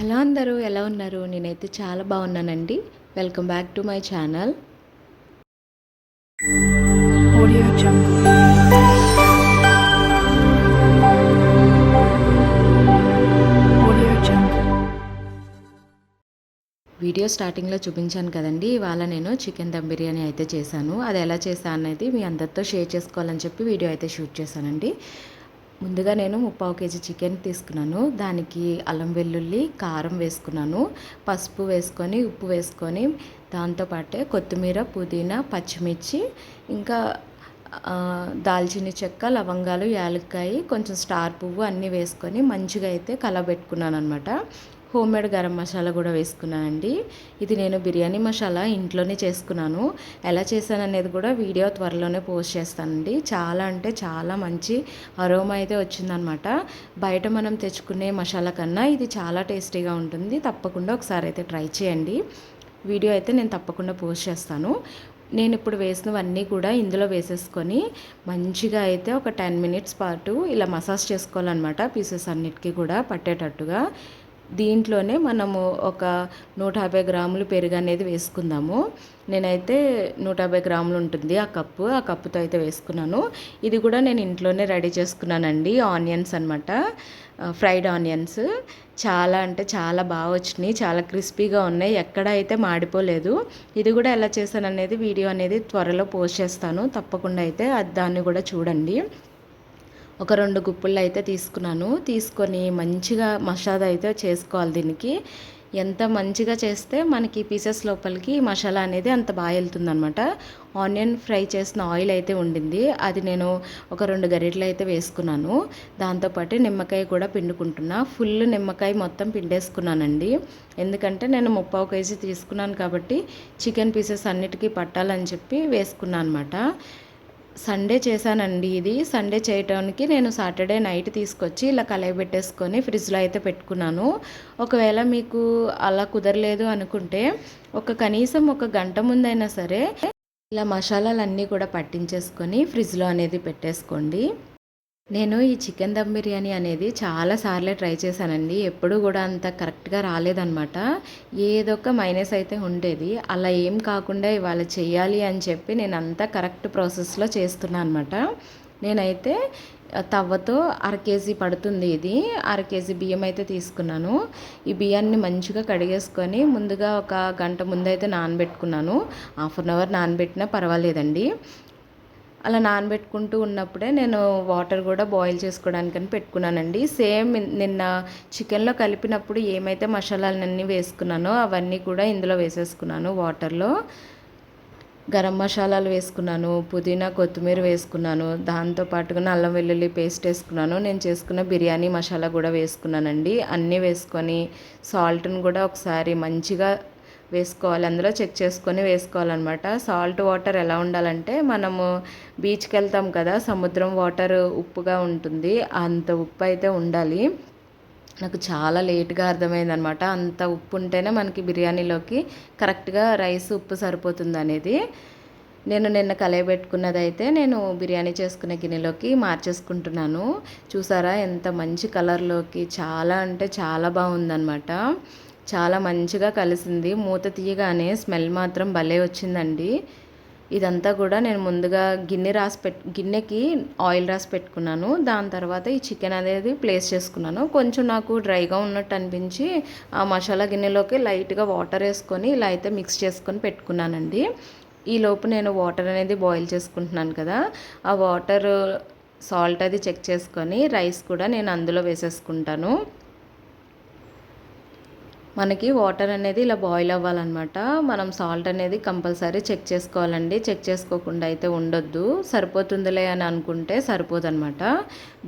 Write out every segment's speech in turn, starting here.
Hello అందరూ ఎలా ఉన్నారు? నేనైతే చాలా బాగున్నానండి. Welcome back to my channel. Audio Jungle. Audio Jungle. Video స్టార్టింగ్లో చూపించాను కదండి, ఇవాళ నేను చికెన్ దమ్ బిర్యానీ అయితే చేశాను. అది ఎలా చేశాను అనేది మీ అందరితో షేర్ చేసుకోవాలని చెప్పి వీడియో అయితే షూట్ చేశానండి. ముందుగా నేను 3/4 కేజీ చికెన్ తీసుకున్నాను. దానికి అల్లం వెల్లుల్లి కారం వేసుకున్నాను, పసుపు వేసుకొని ఉప్పు వేసుకొని దాంతోపాటే కొత్తిమీర పుదీనా పచ్చిమిర్చి ఇంకా దాల్చిన చెక్క లవంగాలు యాలక్కాయ కొంచెం స్టార్ పువ్వు అన్నీ వేసుకొని మంచిగా అయితే కలబెట్టుకున్నాను అనమాట. హోమ్మేడ్ గరం మసాలా కూడా వేసుకున్నానండి. ఇది నేను బిర్యానీ మసాలా ఇంట్లోనే చేసుకున్నాను. ఎలా చేశాను అనేది కూడా వీడియో త్వరలోనే పోస్ట్ చేస్తానండి. చాలా అంటే చాలా మంచి అరోమా అయితే వచ్చిందనమాట. బయట మనం తెచ్చుకునే మసాలా కన్నా ఇది చాలా టేస్టీగా ఉంటుంది. తప్పకుండా ఒకసారి అయితే ట్రై చేయండి. వీడియో అయితే నేను తప్పకుండా పోస్ట్ చేస్తాను. నేను ఇప్పుడు వేసినవన్నీ కూడా ఇందులో వేసేసుకొని మంచిగా అయితే ఒక 10 మినిట్స్ పాటు ఇలా మసాజ్ చేసుకోవాలన్నమాట. పీసెస్ అన్నిటికీ కూడా పట్టేటట్టుగా. దీంట్లోనే మనము ఒక 150 గ్రాములు పెరుగు అనేది వేసుకుందాము. నేనైతే 150 గ్రాములు ఉంటుంది ఆ కప్పుతో అయితే వేసుకున్నాను. ఇది కూడా నేను ఇంట్లోనే రెడీ చేసుకున్నానండి. ఆనియన్స్ అనమాట, ఫ్రైడ్ ఆనియన్స్. చాలా అంటే చాలా బాగా వచ్చినాయి, చాలా క్రిస్పీగా ఉన్నాయి, ఎక్కడ అయితే మాడిపోలేదు. ఇది కూడా ఎలా చేశాను అనేది వీడియో అనేది త్వరలో పోస్ట్ చేస్తాను. తప్పకుండా అయితే దాన్ని కూడా చూడండి. ఒక 2 గుప్పుళ్ళు అయితే తీసుకొని మంచిగా మసాలా అయితే చేసుకోవాలి. దీనికి ఎంత మంచిగా చేస్తే మనకి పీసెస్ లోపలికి మసాలా అనేది అంత బాగా వెళ్తుందనమాట. ఆనియన్ ఫ్రై చేసిన ఆయిల్ అయితే ఉండింది, అది నేను ఒక 2 గరిటెలు అయితే వేసుకున్నాను. దాంతోపాటు నిమ్మకాయ కూడా పిండుకుంటున్నా. ఫుల్ నిమ్మకాయ మొత్తం పిండేసుకున్నానండి. ఎందుకంటే నేను 3/4 కేజీ తీసుకున్నాను కాబట్టి చికెన్ పీసెస్ అన్నిటికీ పట్టాలని చెప్పి వేసుకున్నాను అనమాట. సండే చేశానండి. ఇది సండే చేయడానికి నేను సాటర్డే నైట్ తీసుకొచ్చి ఇలా కలయబెట్టేసుకొని ఫ్రిడ్జ్లో అయితే పెట్టుకున్నాను. ఒకవేళ మీకు అలా కుదరలేదు అనుకుంటే కనీసం ఒక గంట ముందైనా సరే ఇలా మసాలాలన్నీ కూడా పట్టించేసుకొని ఫ్రిడ్జ్లో అనేది పెట్టేసుకోండి. నేను ఈ చికెన్ దమ్ బిర్యానీ అనేది చాలా సార్లే ట్రై చేశానండి. ఎప్పుడు కూడా అంత కరెక్ట్గా రాలేదనమాట. ఏదో ఒక మైనస్ అయితే ఉండేది. అలా ఏం కాకుండా ఇవాళ చేయాలి అని చెప్పి నేను అంతా కరెక్ట్ ప్రాసెస్లో చేస్తున్నాను అనమాట. నేనైతే తవ్వతో 1/2 కేజీ పడుతుంది. ఇది 1/2 కేజీ బియ్యం అయితే తీసుకున్నాను. ఈ బియ్యాన్ని మంచిగా కడిగేసుకొని ముందుగా ఒక గంట ముందైతే నానబెట్టుకున్నాను. 1/2 అవర్ నానబెట్టినా పర్వాలేదండి. అలా నానబెట్టుకుంటూ ఉన్నప్పుడే నేను వాటర్ కూడా బాయిల్ చేసుకోవడానికని పెట్టుకున్నానండి. సేమ్ నిన్న చికెన్లో కలిపినప్పుడు ఏమైతే మసాలాలన్నీ వేసుకున్నానో అవన్నీ కూడా ఇందులో వేసేసుకున్నాను. వాటర్లో గరం మసాలాలు వేసుకున్నాను, పుదీనా కొత్తిమీర వేసుకున్నాను, దాంతోపాటుగా అల్లం వెల్లుల్లి పేస్ట్ వేసుకున్నాను. నేను చేసుకున్న బిర్యానీ మసాలా కూడా వేసుకున్నానండి. అన్నీ వేసుకొని సాల్ట్ని కూడా ఒకసారి మంచిగా వేసుకోవాలి. అందులో చెక్ చేసుకొని వేసుకోవాలన్నమాట. సాల్ట్ వాటర్ ఎలా ఉండాలంటే మనము బీచ్కి వెళ్తాం కదా, సముద్రం వాటర్ ఉప్పుగా ఉంటుంది, అంత ఉప్పు అయితే ఉండాలి. నాకు చాలా లేట్గా అర్థమైందనమాట. అంత ఉప్పు ఉంటేనే మనకి బిర్యానీలోకి కరెక్ట్గా రైస్ ఉప్పు సరిపోతుంది అనేది. నేను నిన్న కలయబెట్టుకున్నది అయితే నేను బిర్యానీ చేసుకునే గిన్నెలోకి మార్చేసుకుంటున్నాను. చూసారా ఎంత మంచి కలర్లోకి, చాలా అంటే చాలా బాగుందనమాట. చాలా మంచిగా కలిసింది. మూత తీయగానే స్మెల్ మాత్రం భలే వచ్చిందండి. ఇదంతా కూడా నేను ముందుగా గిన్నెకి ఆయిల్ రాసి పెట్టుకున్నాను. దాని తర్వాత ఈ చికెన్ అనేది ప్లేస్ చేసుకున్నాను. కొంచెం నాకు డ్రైగా ఉన్నట్టు అనిపించి ఆ మసాలా గిన్నెలోకి లైట్గా వాటర్ వేసుకొని ఇలా అయితే మిక్స్ చేసుకొని పెట్టుకున్నానండి. ఈలోపు నేను వాటర్ అనేది బాయిల్ చేసుకుంటున్నాను కదా, ఆ వాటర్ సాల్ట్ అది చెక్ చేసుకొని రైస్ కూడా నేను అందులో వేసేసుకుంటాను. మనకి వాటర్ అనేది ఇలా బాయిల్ అవ్వాలన్నమాట. మనం సాల్ట్ అనేది కంపల్సరీ చెక్ చేసుకోవాలండి. చెక్ చేసుకోకుండా అయితే ఉండొద్దు. సరిపోతుందిలే అని అనుకుంటే సరిపోదన్నమాట.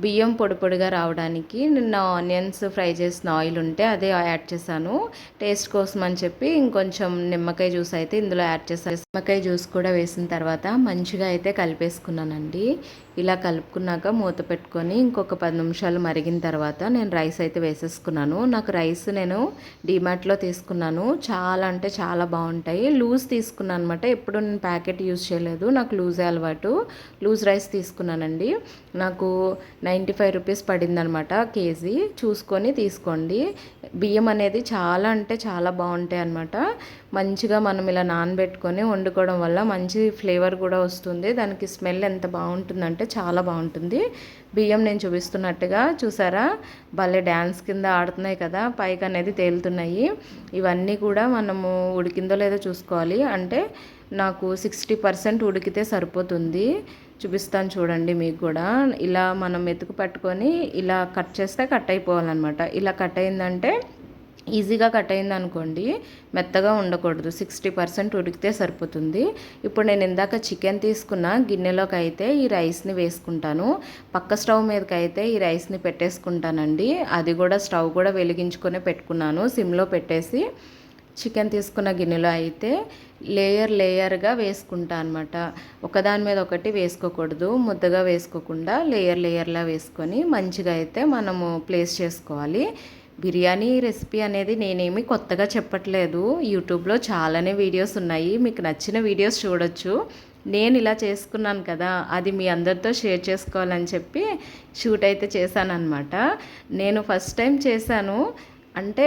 బియ్యం పొడి పొడిగా రావడానికి నిన్న ఆనియన్స్ ఫ్రై చేసిన ఆయిల్ ఉంటే అదే యాడ్ చేశాను. టేస్ట్ కోసం అని చెప్పి ఇంకొంచెం నిమ్మకాయ జ్యూస్ అయితే ఇందులో యాడ్ చేశాను. నిమ్మకాయ జ్యూస్ కూడా వేసిన తర్వాత మంచిగా అయితే కలిపేసుకున్నానండి. ఇలా కలుపుకున్నాక మూత పెట్టుకొని ఇంకొక 10 నిమిషాలు మరిగిన తర్వాత నేను రైస్ అయితే వేసేసుకున్నాను. నాకు రైస్ నేను డీప్ డీమార్ట్లో తీసుకున్నాను. చాలా అంటే చాలా బాగుంటాయి. లూజ్ తీసుకున్నాను అనమాట. ఎప్పుడు నేను ప్యాకెట్ యూజ్ చేయలేదు, నాకు లూజే అలవాటు. లూజ్ రైస్ తీసుకున్నానండి. నాకు 95 రూపీస్ పడిందనమాట కేజీ. చూసుకొని తీసుకోండి. బియ్యం అనేది చాలా అంటే చాలా బాగుంటాయి అన్నమాట. మంచిగా మనం ఇలా నానబెట్టుకొని వండుకోవడం వల్ల మంచి ఫ్లేవర్ కూడా వస్తుంది. దానికి స్మెల్ ఎంత బాగుంటుందంటే చాలా బాగుంటుంది. బియ్యం నేను చూపిస్తున్నట్టుగా చూసారా, భలే డ్యాన్స్ కింద ఆడుతున్నాయి కదా, పైకి అనేది తేలుతున్నాయి. ఇవన్నీ కూడా మనము ఉడికిందో లేదో చూసుకోవాలి. అంటే నాకు 60% ఉడికితే సరిపోతుంది. చూపిస్తాను చూడండి మీకు కూడా. ఇలా మనం మెతుకు పట్టుకొని ఇలా కట్ చేస్తే కట్ అయిపోవాలన్నమాట. ఇలా కట్ అయిందంటే ఈజీగా కట్ అయింది అనుకోండి, మెత్తగా ఉండకూడదు. 60% ఉడికితే సరిపోతుంది. ఇప్పుడు నేను ఇందాక చికెన్ తీసుకున్న గిన్నెలోకి అయితే ఈ రైస్ని వేసుకుంటాను. పక్క స్టవ్ మీదకి అయితే ఈ రైస్ని పెట్టేసుకుంటానండి. అది కూడా స్టవ్ కూడా వెలిగించుకొని పెట్టుకున్నాను, సిమ్లో పెట్టేసి. చికెన్ తీసుకున్న గిన్నెలో అయితే లేయర్గా వేసుకుంటా అనమాట. ఒకదాని మీద ఒకటి వేసుకోకూడదు, ముద్దగా వేసుకోకుండా లేయర్లా వేసుకొని మంచిగా అయితే మనము ప్లేస్ చేసుకోవాలి. బిర్యానీ రెసిపీ అనేది నేనేమి కొత్తగా చెప్పట్లేదు. యూట్యూబ్లో చాలానే వీడియోస్ ఉన్నాయి, మీకు నచ్చిన వీడియోస్ చూడొచ్చు. నేను ఇలా చేసుకున్నాను కదా, అది మీ అందరితో షేర్ చేసుకోవాలని చెప్పి షూట్ అయితే చేశాను అనమాట. నేను ఫస్ట్ టైం చేశాను, అంటే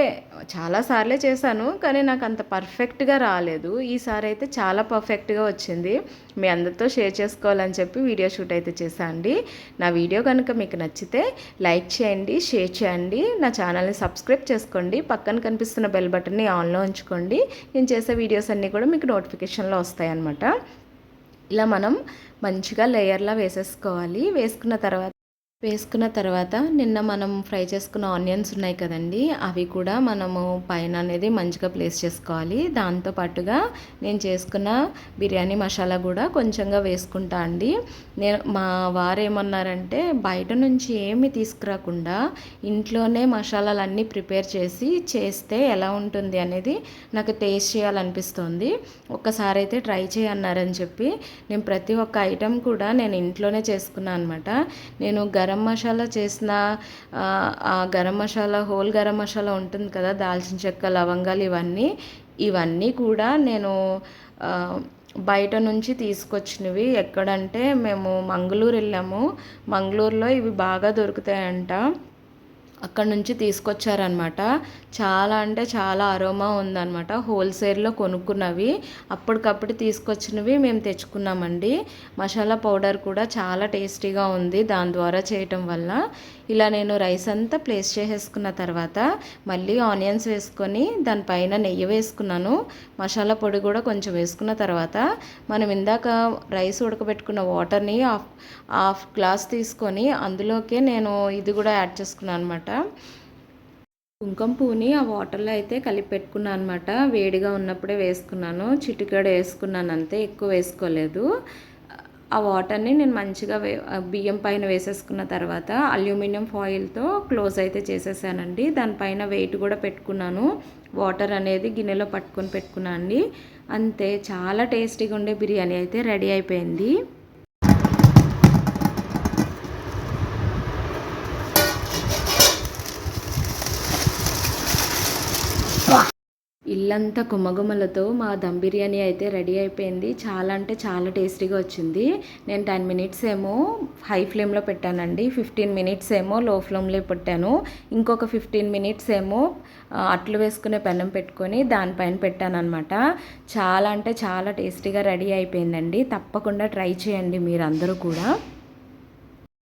చాలాసార్లే చేశాను, కానీ నాకు అంత పర్ఫెక్ట్గా రాలేదు. ఈసారి అయితే చాలా పర్ఫెక్ట్గా వచ్చింది. మీ అందరితో షేర్ చేసుకోవాలని చెప్పి వీడియో షూట్ అయితే చేశాను అండి. నా వీడియో కనుక మీకు నచ్చితే లైక్ చేయండి, షేర్ చేయండి, నా ఛానల్ని సబ్స్క్రైబ్ చేసుకోండి, పక్కన కనిపిస్తున్న బెల్ బటన్ని ఆన్లో ఉంచుకోండి. నేను చేసే వీడియోస్ అన్నీ కూడా మీకు నోటిఫికేషన్లో వస్తాయి అన్నమాట. ఇలా మనం మంచిగా లేయర్లా వేసేసుకోవాలి. వేసుకున్న తర్వాత నిన్న మనం ఫ్రై చేసుకున్న ఆనియన్స్ ఉన్నాయి కదండి, అవి కూడా మనము పైన అనేది మంచిగా ప్లేస్ చేసుకోవాలి. దాంతోపాటుగా నేను చేసుకున్న బిర్యానీ మసాలా కూడా కొంచెంగా వేసుకుంటా అండి. మా వారు ఏమన్నారంటే, బయట నుంచి ఏమి తీసుకురాకుండా ఇంట్లోనే మసాలాలన్నీ ప్రిపేర్ చేస్తే ఎలా ఉంటుంది అనేది నాకు టేస్ట్ చేయాలనిపిస్తుంది, ఒక్కసారి అయితే ట్రై చేయన్నారని చెప్పి నేను ప్రతి ఒక్క ఐటెం కూడా నేను ఇంట్లోనే చేసుకున్నాను అనమాట. నేను గరం మసాలా చేసిన ఆ గరం మసాలా, హోల్ గరం మసాలా ఉంటుంది కదా, దాల్చిన చెక్క, లవంగాలు, ఇవన్నీ కూడా నేను బయట నుంచి తీసుకొచ్చినవి. ఎక్కడంటే మేము మంగళూరు వెళ్ళాము, మంగళూరులో ఇవి బాగా దొరుకుతాయంట, అక్కడ నుంచి తీసుకొచ్చారనమాట. చాలా అంటే చాలా అరోమా ఉందన్నమాట. హోల్సేల్లో కొనుక్కున్నవి, అప్పటికప్పుడు తీసుకొచ్చినవి మేము తెచ్చుకున్నామండి. మసాలా పౌడర్ కూడా చాలా టేస్టీగా ఉంది దాని ద్వారా చేయటం వల్ల. ఇలా నేను రైస్ అంతా ప్లేస్ చేసేసుకున్న తర్వాత మళ్ళీ ఆనియన్స్ వేసుకొని దానిపైన నెయ్యి వేసుకున్నాను. మసాలా పొడి కూడా కొంచెం వేసుకున్న తర్వాత మనం ఇందాక రైస్ ఉడకబెట్టుకున్న వాటర్ని హాఫ్ గ్లాస్ తీసుకొని అందులోకే నేను ఇది కూడా యాడ్ చేసుకున్నాను అనమాట. కుంకుమ పువ్వుని ఆ వాటర్లో అయితే కలిపి పెట్టుకున్నాను అనమాట. వేడిగా ఉన్నప్పుడే వేసుకున్నాను, చిటికెడు వేసుకున్నాను అంతే, ఎక్కువ వేసుకోలేదు. ఆ వాటర్ని నేను మంచిగా బియ్యం పైన వేసేసుకున్న తర్వాత అల్యూమినియం ఫాయిల్తో క్లోజ్ అయితే చేసేసానండి. దానిపైన వెయిట్ కూడా పెట్టుకున్నాను, వాటర్ అనేది గిన్నెలో పెట్టుకున్నాను అండి. అంతే, చాలా టేస్టీగా ఉండే బిర్యానీ అయితే రెడీ అయిపోయింది. ఇల్లంతా గుమ్మగుమ్మలతో మా దమ్ బిర్యానీ అయితే రెడీ అయిపోయింది. చాలా అంటే చాలా టేస్టీగా వచ్చింది. నేను 10 మినిట్స్ ఏమో హై ఫ్లేమ్లో పెట్టానండి, 15 మినిట్స్ ఏమో లో ఫ్లేమ్లో పెట్టాను, ఇంకొక 15 మినిట్స్ ఏమో అట్లు వేసుకునే పెనం పెట్టుకొని దానిపైన పెట్టాను అనమాట. చాలా అంటే చాలా టేస్టీగా రెడీ అయిపోయిందండి. తప్పకుండా ట్రై చేయండి మీరందరూ కూడా.